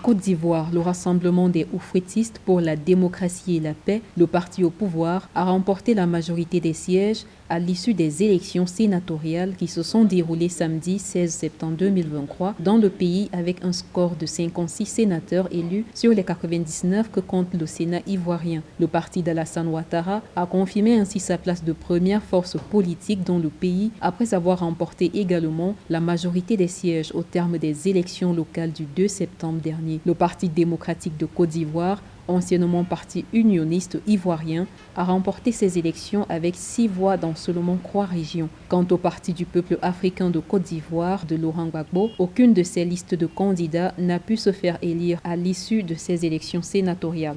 Côte d'Ivoire, le Rassemblement des Oufouettistes pour la démocratie et la paix, le parti au pouvoir, a remporté la majorité des sièges à l'issue des élections sénatoriales qui se sont déroulées samedi 16 septembre 2023 dans le pays avec un score de 56 sénateurs élus sur les 99 que compte le Sénat ivoirien. Le parti d'Alassane Ouattara a confirmé ainsi sa place de première force politique dans le pays après avoir remporté également la majorité des sièges au terme des élections locales du 2 septembre dernier. Le Parti démocratique de Côte d'Ivoire, anciennement parti unioniste ivoirien, a remporté ces élections avec 6 voix dans seulement 3 régions. Quant au Parti du peuple africain de Côte d'Ivoire de Laurent Gbagbo, aucune de ces listes de candidats n'a pu se faire élire à l'issue de ces élections sénatoriales.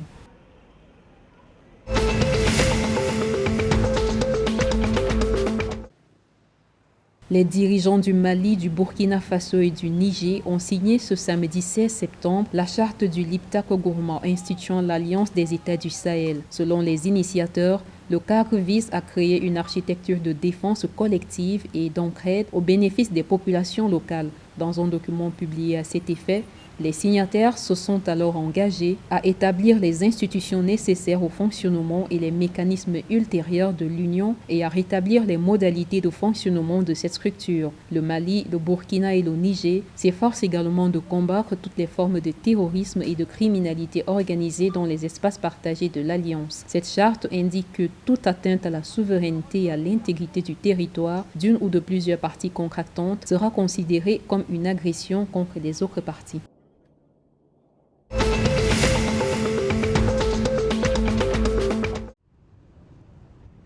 Les dirigeants du Mali, du Burkina Faso et du Niger ont signé ce samedi 16 septembre la charte du Liptako Gourma instituant l'Alliance des États du Sahel. Selon les initiateurs, le cadre vise à créer une architecture de défense collective et d'entraide au bénéfice des populations locales. Dans un document publié à cet effet, les signataires se sont alors engagés à établir les institutions nécessaires au fonctionnement et les mécanismes ultérieurs de l'Union et à rétablir les modalités de fonctionnement de cette structure. Le Mali, le Burkina et le Niger s'efforcent également de combattre toutes les formes de terrorisme et de criminalité organisée dans les espaces partagés de l'Alliance. Cette charte indique que toute atteinte à la souveraineté et à l'intégrité du territoire d'une ou de plusieurs parties contractantes sera considérée comme une agression contre les autres parties.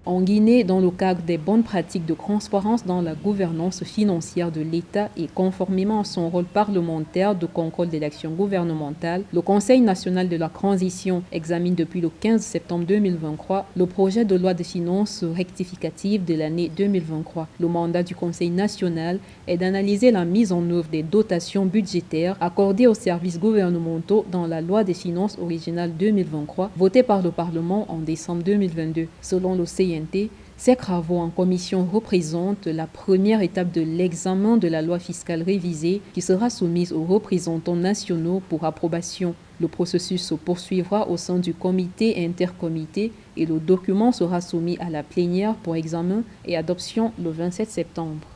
En Guinée, dans le cadre des bonnes pratiques de transparence dans la gouvernance financière de l'État et conformément à son rôle parlementaire de contrôle de l'action gouvernementale, le Conseil national de la transition examine depuis le 15 septembre 2023 le projet de loi de finances rectificative de l'année 2023. Le mandat du Conseil national est d'analyser la mise en œuvre des dotations budgétaires accordées aux services gouvernementaux dans la loi des finances originale 2023 votée par le Parlement en décembre 2022. Selon le CNT, ces travaux en commission représentent la première étape de l'examen de la loi fiscale révisée qui sera soumise aux représentants nationaux pour approbation. Le processus se poursuivra au sein du comité intercomité et le document sera soumis à la plénière pour examen et adoption le 27 septembre.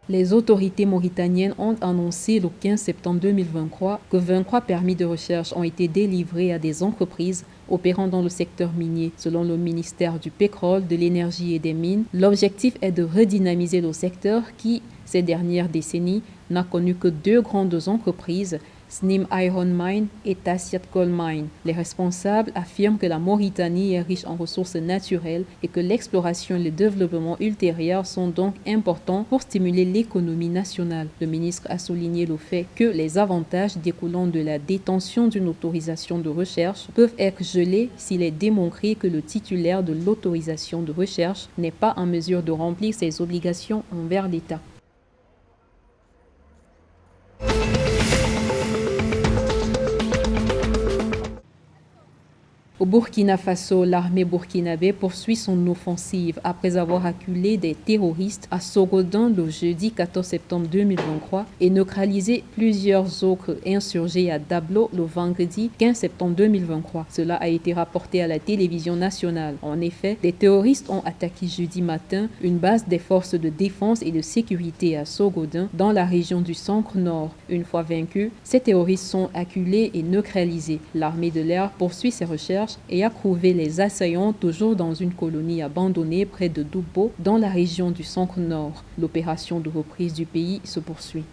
Les autorités mauritaniennes ont annoncé le 15 septembre 2023 que 23 permis de recherche ont été délivrés à des entreprises opérant dans le secteur minier. Selon le ministère du Pétrole, de l'Énergie et des Mines, l'objectif est de redynamiser le secteur qui, ces dernières décennies, n'a connu que 2 grandes entreprises, Snim Iron Mine et Tasiast Gold Mine. Les responsables affirment que la Mauritanie est riche en ressources naturelles et que l'exploration et le développement ultérieur sont donc importants pour stimuler l'économie nationale. Le ministre a souligné le fait que les avantages découlant de la détention d'une autorisation de recherche peuvent être gelés s'il est démontré que le titulaire de l'autorisation de recherche n'est pas en mesure de remplir ses obligations envers l'État. Au Burkina Faso, l'armée burkinabé poursuit son offensive après avoir acculé des terroristes à Sogodan le jeudi 14 septembre 2023 et neutralisé plusieurs autres insurgés à Dablo le vendredi 15 septembre 2023. Cela a été rapporté à la télévision nationale. En effet, des terroristes ont attaqué jeudi matin une base des forces de défense et de sécurité à Sogodan dans la région du centre-nord. Une fois vaincus, ces terroristes sont acculés et neutralisés. L'armée de l'air poursuit ses recherches et a trouvé les assaillants toujours dans une colonie abandonnée près de Doubo, dans la région du centre-nord. L'opération de reprise du pays se poursuit.